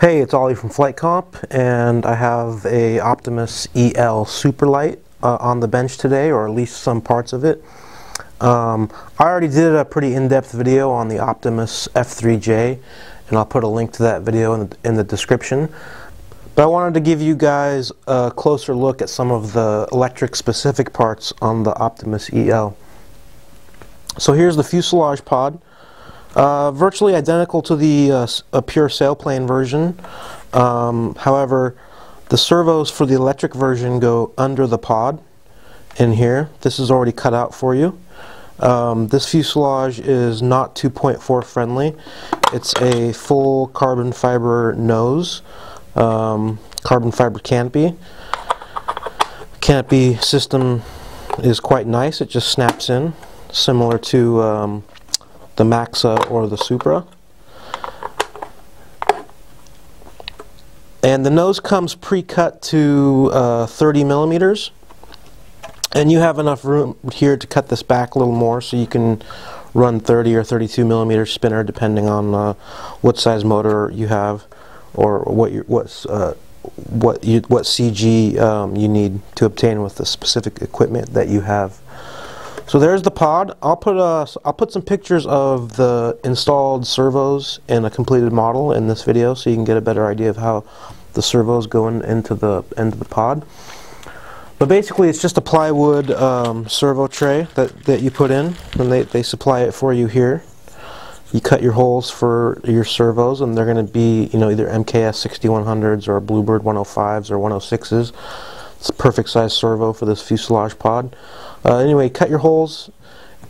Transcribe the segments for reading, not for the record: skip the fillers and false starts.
Hey, it's Ollie from FlightComp, and I have a Optimus EL Superlight on the bench today, or at least some parts of it. I already did a pretty in-depth video on the Optimus F5J, and I'll put a link to that video in the description. But I wanted to give you guys a closer look at some of the electric specific parts on the Optimus EL. So here's the fuselage pod. Virtually identical to the pure sailplane version. However, the servos for the electric version go under the pod in here. This is already cut out for you. This fuselage is not 2.4 friendly. It's a full carbon fiber nose, carbon fiber canopy. Canopy system is quite nice. It just snaps in, similar to the Maxa or the Supra. And the nose comes pre-cut to 30 millimeters, and you have enough room here to cut this back a little more, so you can run 30 or 32 millimeter spinner depending on what size motor you have or what CG you need to obtain with the specific equipment that you have. So there's the pod. I'll put some pictures of the installed servos in a completed model in this video, so you can get a better idea of how the servos go into the end of the pod. But basically, it's just a plywood servo tray that you put in, and they supply it for you here. You cut your holes for your servos, and they're going to be, either MKS 6100s or Bluebird 105s or 106s. It's a perfect size servo for this fuselage pod. Anyway, cut your holes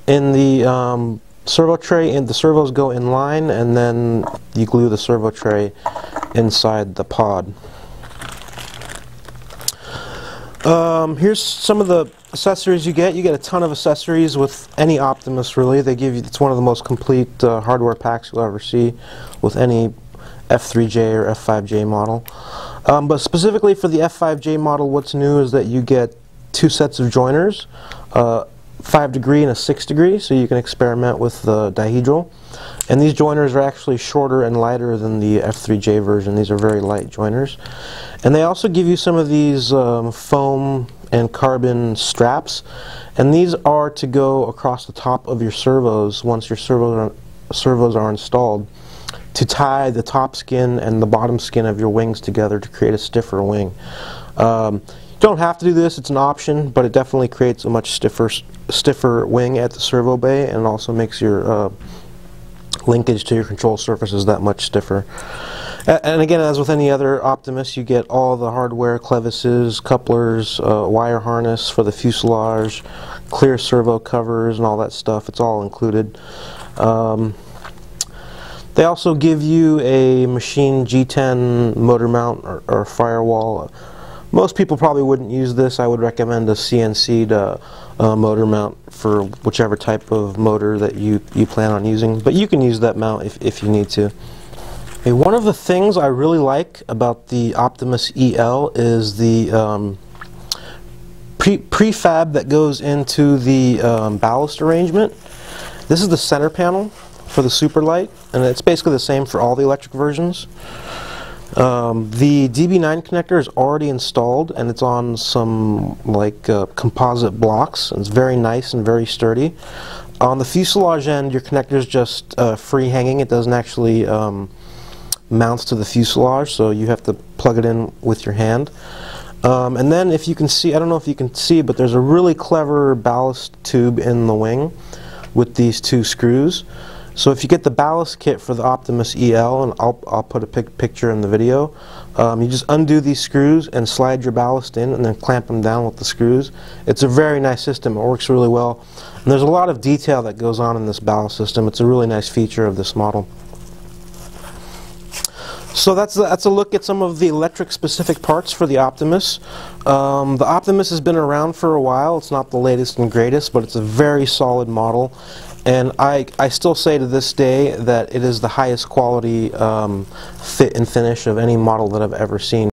in the servo tray, and the servos go in line, and then you glue the servo tray inside the pod. Here's some of the accessories you get. You get a ton of accessories with any Optimus, really. They give you, it's one of the most complete hardware packs you'll ever see with any F5J or F5J model. But specifically for the F5J model, what's new is that you get two sets of joiners, 5 degree and a 6 degree, so you can experiment with the dihedral. And these joiners are actually shorter and lighter than the F5J version. These are very light joiners. And they also give you some of these foam and carbon straps, and these are to go across the top of your servos once your servos are installed, to tie the top skin and the bottom skin of your wings together to create a stiffer wing. You don't have to do this, it's an option, but it definitely creates a much stiffer wing at the servo bay, and also makes your linkage to your control surfaces that much stiffer. And again, as with any other Optimus, you get all the hardware, clevises, couplers, wire harness for the fuselage, clear servo covers, and all that stuff. It's all included. They also give you a machine G10 motor mount or firewall. Most people probably wouldn't use this. I would recommend a CNC'd motor mount for whichever type of motor that you plan on using. But you can use that mount if you need to. Okay, one of the things I really like about the Optimus EL is the prefab that goes into the ballast arrangement. This is the center panel for the Superlight, and it's basically the same for all the electric versions. The DB9 connector is already installed, and it's on some composite blocks, and it's very nice and very sturdy. On the fuselage end, your connector is just free hanging. It doesn't actually mount to the fuselage, so you have to plug it in with your hand. And then, if you can see, I don't know if you can see, but there's a really clever ballast tube in the wing with these two screws. So if you get the ballast kit for the Optimus EL, and I'll put a picture in the video, you just undo these screws and slide your ballast in, and then clamp them down with the screws. It's a very nice system. It works really well. And there's a lot of detail that goes on in this ballast system. It's a really nice feature of this model. So that's a look at some of the electric specific parts for the Optimus. The Optimus has been around for a while. It's not the latest and greatest, but it's a very solid model. And I still say to this day that it is the highest quality fit and finish of any model that I've ever seen.